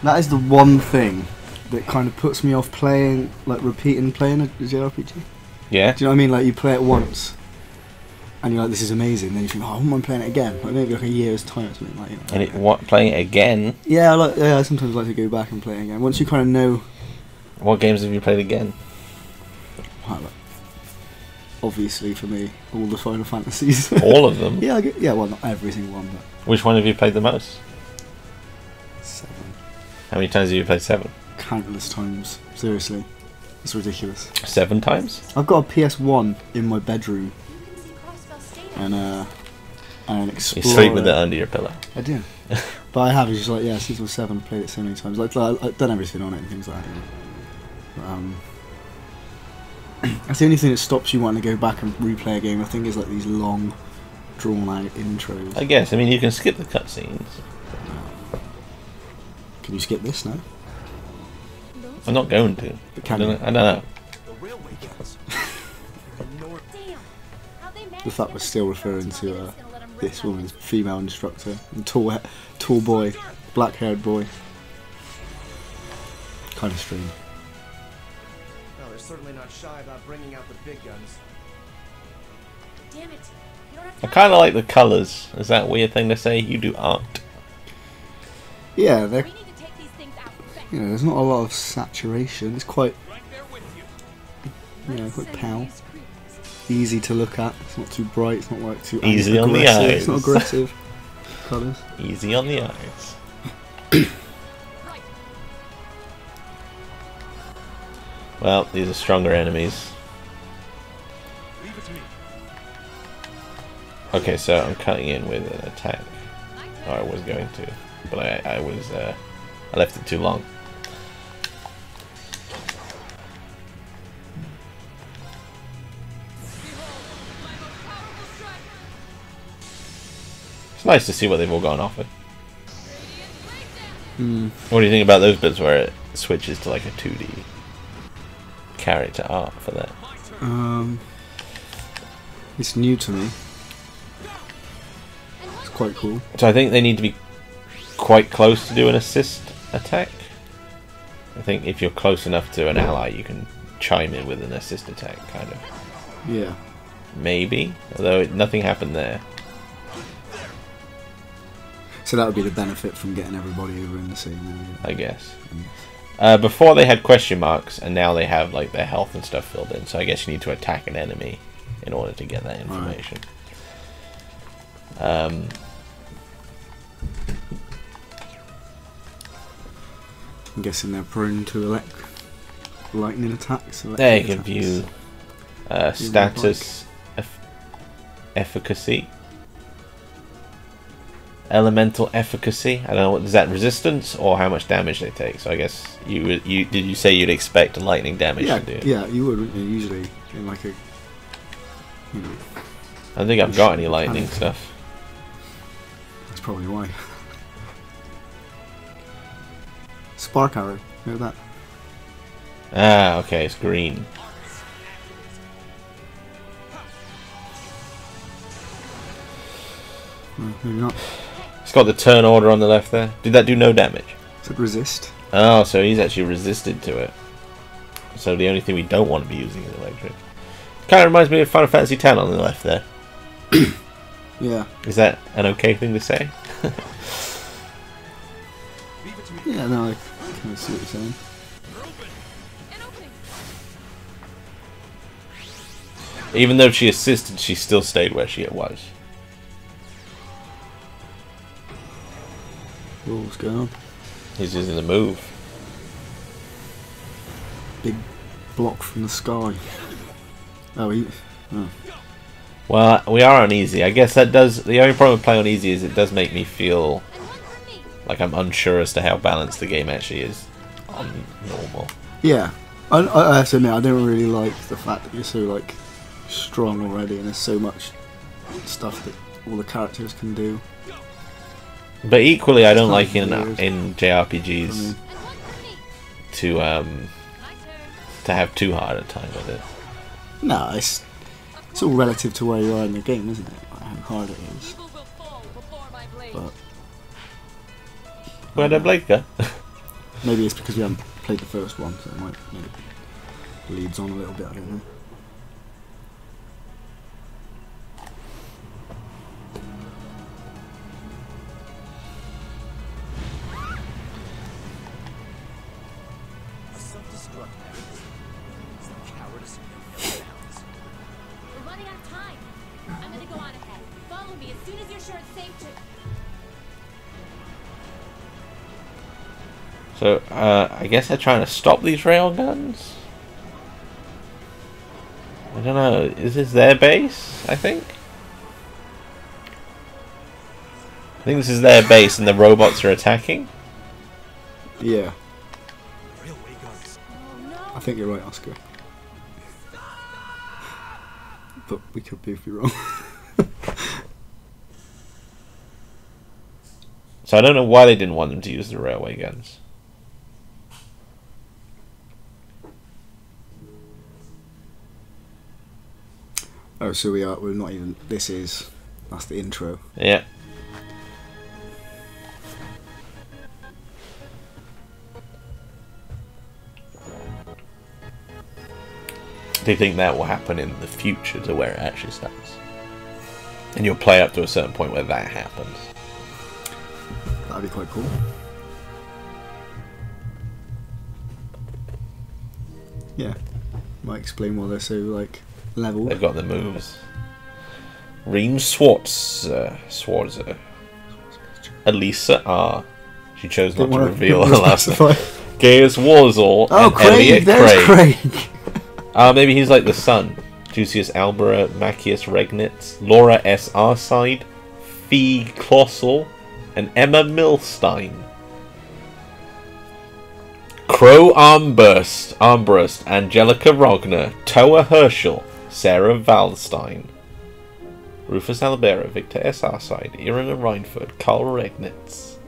That is the one thing that kind of puts me off playing, like repeating playing a JRPG. Yeah. Do you know what I mean? Like you play it once, and you're like, "This is amazing." Then you think, "Oh, I wouldn't mind playing it again." Like maybe like a year's time or something like. You know, And playing it again? Yeah, I sometimes like to go back and play it again. Once you kind of know. What games have you played again? Well, obviously, for me, all the Final Fantasies. All of them? Yeah, well, not every single one, but... Which one have you played the most? 7. How many times have you played 7? Countless times. Seriously. It's ridiculous. 7 times? I've got a PS1 in my bedroom. And an Explorer. You sleep with it under your pillow. I do. But I have, it's just like, yeah, since I was 7, I've played it so many times. Like I've done everything on it and things like that. You know. That's the only thing that stops you wanting to go back and replay a game, I think, is like these long, drawn-out intros. I guess. I mean, you can skip the cutscenes. Can you skip this now? I'm not going to. I don't know. The fact we're still referring to this woman's female instructor, and tall boy, black-haired boy. Kind of strange. Well, they're certainly not shy about bringing out the big guns. Damn it. I kind of like the colours. Is that a weird thing to say? You do art. Yeah, We need to take these things out. you know, there's not a lot of saturation. It's quite, quite pale. Easy to look at. It's not too bright. It's not like too easy on the eyes. It's not aggressive colours. Easy on the eyes. Well, these are stronger enemies. Okay, so I'm cutting in with an attack. Or I was going to, but I left it too long. It's nice to see what they've all gone off with. What do you think about those bits where it switches to like a 2D character art for that? It's new to me. It's quite cool. So I think they need to be quite close to do an assist attack. I think if you're close enough to an ally, you can chime in with an assist attack, kind of. Yeah. Maybe, although nothing happened there. So that would be the benefit from getting everybody over in the same area. I guess. Before they had question marks, and now they have like their health and stuff filled in. So I guess you need to attack an enemy in order to get that information. Right. I'm guessing they're prone to lightning attacks. There you can view status, efficacy, elemental efficacy. I don't know. Is that resistance or how much damage they take? So I guess did you say you'd expect lightning damage to do? Yeah, you would, wouldn't you? Usually in like a. You know, I don't think I've got any lightning stuff. That's probably why. Spark arrow, you know that? Ah, okay, it's green. No, maybe not. It's got the turn order on the left there. Did that do no damage? Is it resist? Oh, so he's actually resisted to it. So the only thing we don't want to be using is electric. Kind of reminds me of Final Fantasy X on the left there. Yeah. Is that an okay thing to say? Yeah, no, I kind of see what you're saying. Even though she assisted, she still stayed where she was. Oh, what's going on? He's using the move. Big block from the sky. Oh, oh. Well, we are on easy. I guess that does... The only problem with playing on easy is it does make me feel like I'm unsure as to how balanced the game actually is on normal. Yeah. I have to admit, I don't really like the fact that you're so, like, strong already and there's so much stuff that all the characters can do. But equally, I don't like in JRPGs to have too hard a time with it. No, it's all relative to where you are in the game, isn't it? Like how hard it is. But Where'd the blade go? Maybe it's because we haven't played the first one, so it might maybe leads on a little bit. I don't know. A self-destruct mechanism. It's the cowardice of no bounds. We're running out of time. I'm gonna go on ahead. Follow me as soon as you're sure it's safe to. So, I guess they're trying to stop these railguns? I don't know. Is this their base, I think? I think this is their base and the robots are attacking. Yeah, Railway guns. Oh no! I think you're right, Oscar. But we could be if we're wrong. So I don't know why they didn't want them to use the railway guns. Oh, so we're not even. That's the intro. Yeah. Do you think that will happen in the future to where it actually starts? And you'll play up to a certain point where that happens. That'd be quite cool. Yeah, might explain why they're so like level. They've got the moves. Reen Swartzer. Elisa R. She chose not to reveal her last name. Gaius Warzor and Craig, Elliot there's Craig. Craig. Maybe he's like the son. Jusius Albera, Macius Regnitz, Laura S. Arside, Fee Klossel, and Emma Milstein. Crow Armbrust, Angelica Rogner, Towa Herschel, Sarah Valstein, Rufus Albera, Victor S. Arside, Irina Reinford, Carl Regnitz,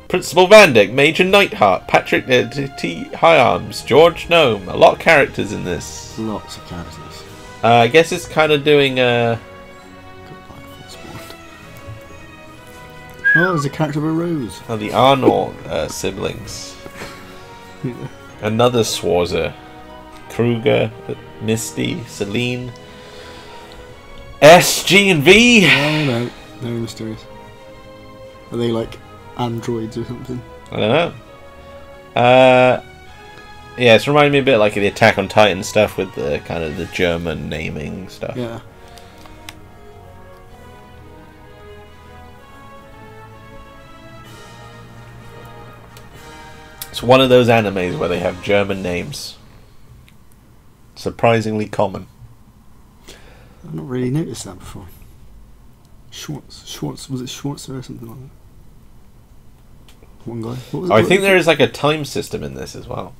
Principal Vandyck, Major Nightheart, Patrick T. Hyarms, George Gnome. A lot of characters in this. Lots of characters. I guess it's kind of doing Oh, there's a character of a rose. the Arnor siblings. Yeah. Another Swarzer. Kruger, Misty, Celine, S, G, and V. Oh no, very mysterious. Are they like androids or something? I don't know. Yeah, it's reminding me a bit like of the Attack on Titan stuff with the kind of the German naming stuff. Yeah. It's one of those animes where they have German names. Surprisingly common. I've not really noticed that before. Schwartz, was it Schwarzer or something like that? One guy. What was it? I think there is like a time system in this as well.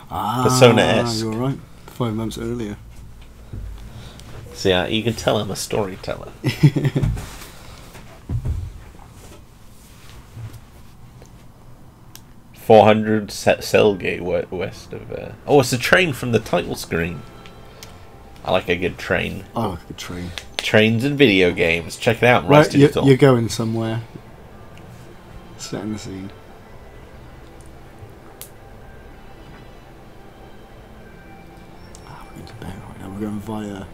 Persona-esque. You're right. 5 months earlier. So yeah, you can tell I'm a storyteller. 400 Cellgate west of... Oh, it's a train from the title screen. I like a good train. I like a good train. Trains and video games. Check it out. Right, Rise Digital. you're going somewhere. Setting the scene. We're going to bed right now. We're going via...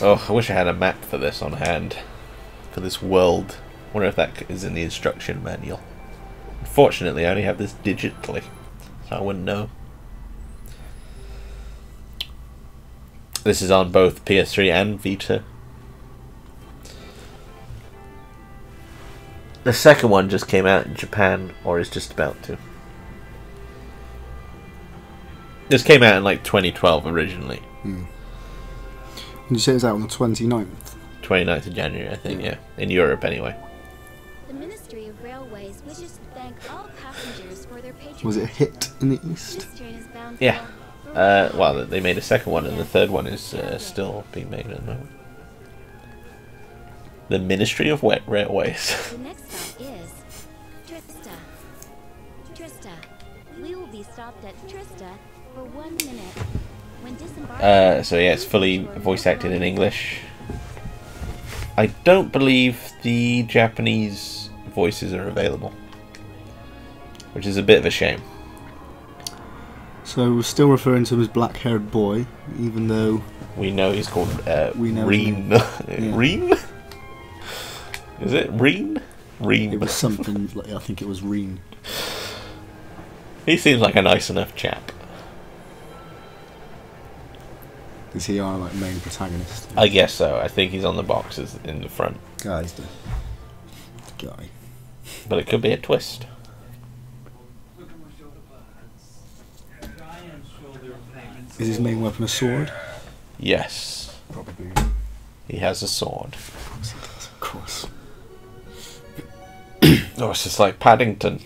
Oh, I wish I had a map for this on hand. For this world. Wonder if that is in the instruction manual. Unfortunately, I only have this digitally, so I wouldn't know. This is on both PS3 and Vita. The second one just came out in Japan, or is just about to. This came out in like 2012 originally. Did you say it was out on the 29th? 29th of January, I think, yeah. In Europe, anyway. The Ministry of Railways wishes to thank all passengers for their patronage. Was it a hit in the East? This train is bound Yeah. for- Well, they made a second one, and the third one is still being made at the moment. The Ministry of Railways. The next stop is Trista. Trista. We will be stopped at Trista for 1 minute. When disembarking... So yeah, it's fully voice acted in English. I don't believe the Japanese voices are available, which is a bit of a shame. So we're still referring to him as black-haired boy, even though we know he's called we know Reen. Yeah. Reen? Is it Reen? Reen. It was something like, I think it was Reen. He seems like a nice enough chap. Is he our like main protagonist? I guess so. I think he's on the boxes in the front. Guy's the guy. But it could be a twist. Is his main weapon a sword? Yes. Probably. He has a sword. Of course. Oh, it's just like Paddington.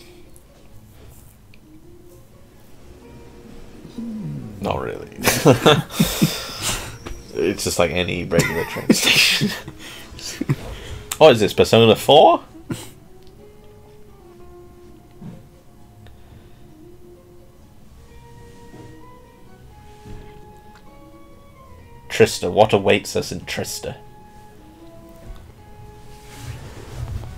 Not really. It's just like any regular train station. Oh, is this Persona 4? Trista, what awaits us in Trista?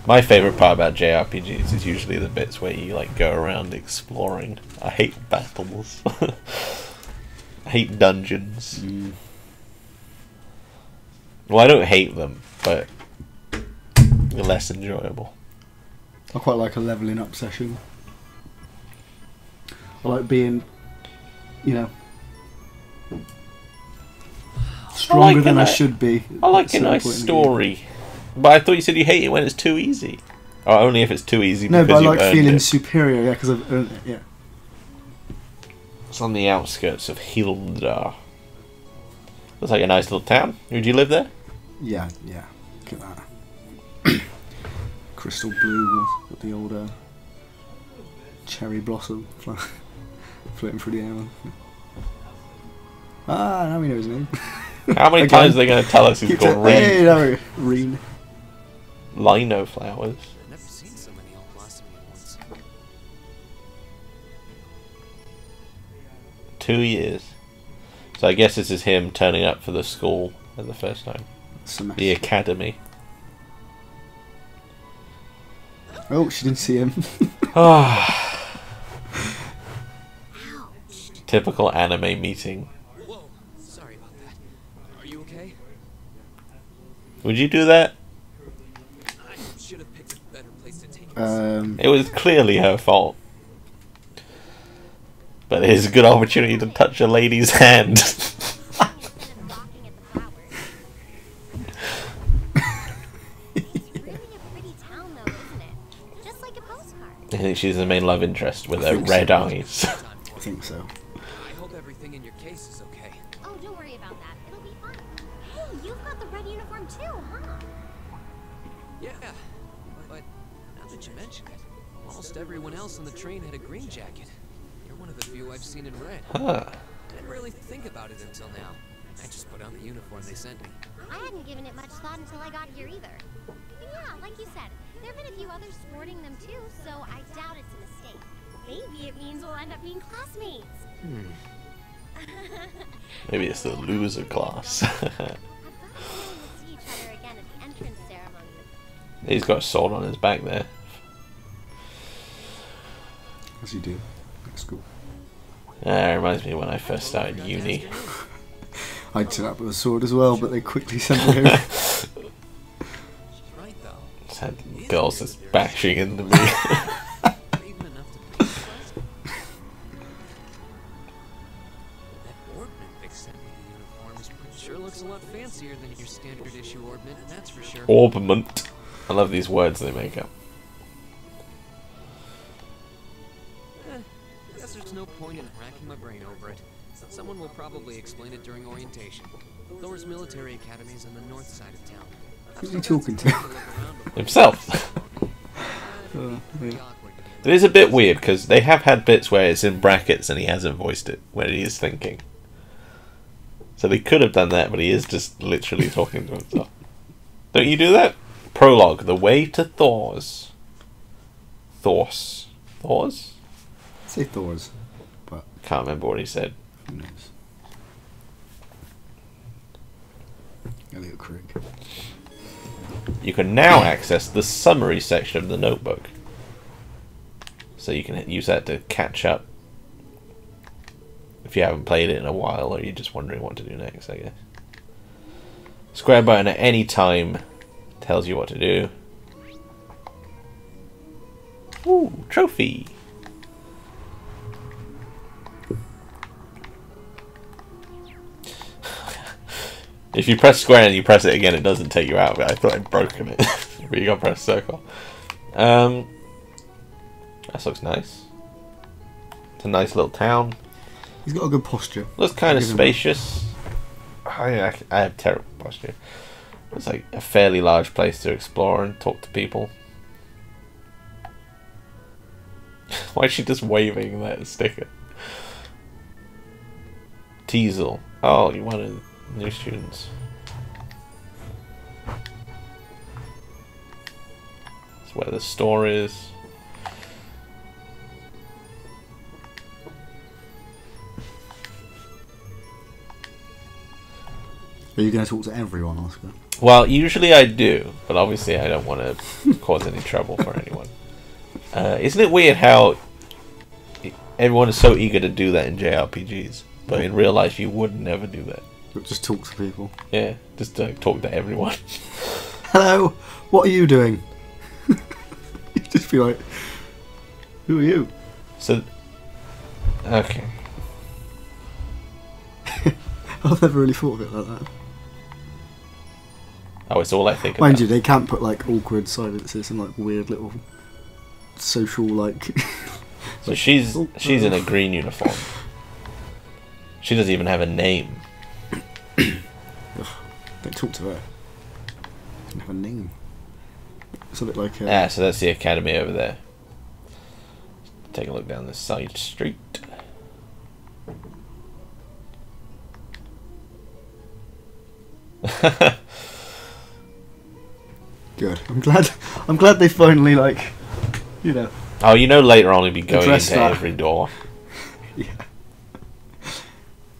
My favourite part about JRPGs is usually the bits where you like go around exploring. I hate battles. I hate dungeons. Well, I don't hate them, but they're less enjoyable. I quite like a leveling up session. I like being, you know, stronger than I should be. I like a nice story. But I thought you said you hate it when it's too easy. Or only if it's too easy. No, because but I like feeling it. superior, yeah, because I've earned it, yeah. It's on the outskirts of Hildar. Looks like a nice little town. Would you live there? Yeah, yeah. Look at that. Crystal blue with the old cherry blossom floating through the air. Ah, now we know his name. How many times are they going to tell us he's called Reen? Hey, no, Reen. Lino flowers. I've never seen so many all blossoming at once. 2 years. So I guess this is him turning up for the school for the first time. Semester. The academy. Oh, she didn't see him. Typical anime meeting. Whoa, sorry about that. Are you okay? Would you do that? I should have picked a better place to take it. It was clearly her fault. But it's a good opportunity to touch a lady's hand. Balking at the flowers. It's really a pretty town, though, isn't it? Just like a postcard. I think she's the main love interest with I her think red so. eyes. I think so. I hope everything in your case is okay. Oh, don't worry about that. It'll be fine. Hey, you've got the red uniform too, huh? Yeah, but now that you mention it, almost everyone else on the train had a green jacket. You're one of the few I've seen in red. Huh. I didn't really think about it until now. I just put on the uniform they sent me. I hadn't given it much thought until I got here either. But yeah, like you said, there have been a few others sporting them too, so I doubt it's a mistake. Maybe it means we'll end up being classmates. Maybe it's the loser class. I've got a feeling we'll see each other again at the entrance ceremony. He's got a sword on his back there. As you do. At school. It reminds me when I first started uni. I took up with a sword as well, but they quickly sent me home. She's right, though. Just had girls just bashing into me. Not even enough to be impressed. That ornament they sent me the uniforms sure looks a lot fancier than your standard issue ornament, that's for sure. Orbament. I love these words they make up. Guess there's no point in racking my brain over it. Someone will probably explain it during orientation. Thor's military academy is on the north side of town. Who's he talking to? Himself. Yeah. It is a bit weird because they have had bits where it's in brackets and he hasn't voiced it when he is thinking. So they could have done that, but he is just literally talking to himself. Don't you do that? Prologue: The Way to Thor's. Thor's. Say Thor's, but Can't remember what he said. who knows? Elliot Craig. you can now access the summary section of the notebook. So you can use that to catch up if you haven't played it in a while, or you're just wondering what to do next, I guess. Square button at any time tells you what to do. Ooh, trophy! If you press square and you press it again, it doesn't take you out, but I thought I'd broken it. But you gotta press circle. That looks nice. It's a nice little town. He's got a good posture. Looks kind of spacious. I have terrible posture. It's like a fairly large place to explore and talk to people. Why is she just waving that sticker? Teasel. Oh, you wanted new students. That's where the store is. Are you going to talk to everyone, Oscar? Well, usually I do, but obviously I don't want to cause any trouble for anyone. Isn't it weird how everyone is so eager to do that in JRPGs, but in real life you would never do that? Just talk to people. Yeah, just talk to everyone. Hello, what are you doing? You just be like, who are you? So, okay. I've never really thought of it like that. Oh, it's all I think Mind about. you, they can't put like awkward silences and like weird little social like. So she's in a green uniform. She doesn't even have a name. Don't talk to her. Doesn't have a name. It's a bit like. Ah, so that's the academy over there. Take a look down this side street. Good. I'm glad they finally like, you know. Oh, you know later on he'll be going Address into that. every door. Yeah.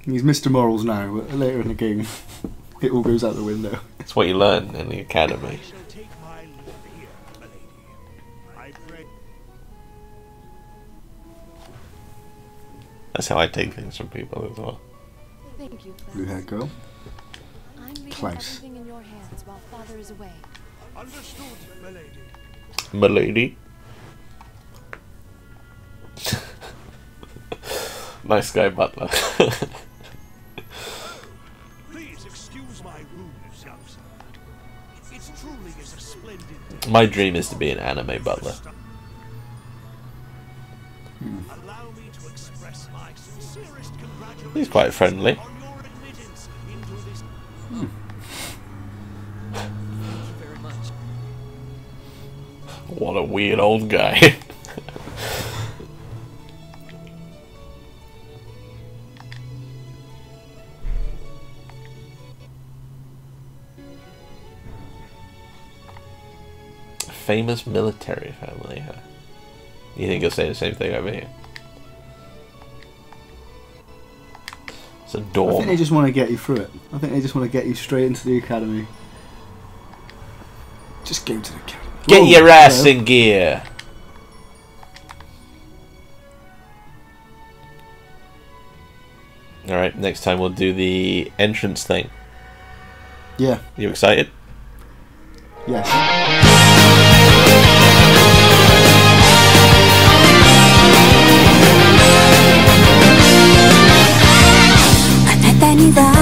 He's Mr. Morals now, but later in the game, it all goes out the window. That's what you learn in the academy. That's how I take things from people as well. Thank you, Klaus. Blue haired girl. I'm leaving Klaus. everything in your hands while Father is away. Understood, milady. Milady. Nice guy, butler. Please excuse my rudeness, young sir. It truly is a splendid day. My dream is to be an anime butler. Allow me to express my sincerest congratulations. He's quite friendly. On your admittance into this. Thank you very much. What a weird old guy. Famous military family, huh? You think he'll say the same thing over here? It's a I think dorm. they just want to get you through it. I think they just want to get you straight into the academy. Just go to the academy. Get Whoa, your ass hello. in gear! Alright, next time we'll do the entrance thing. Yeah. You excited? Yes. あなたには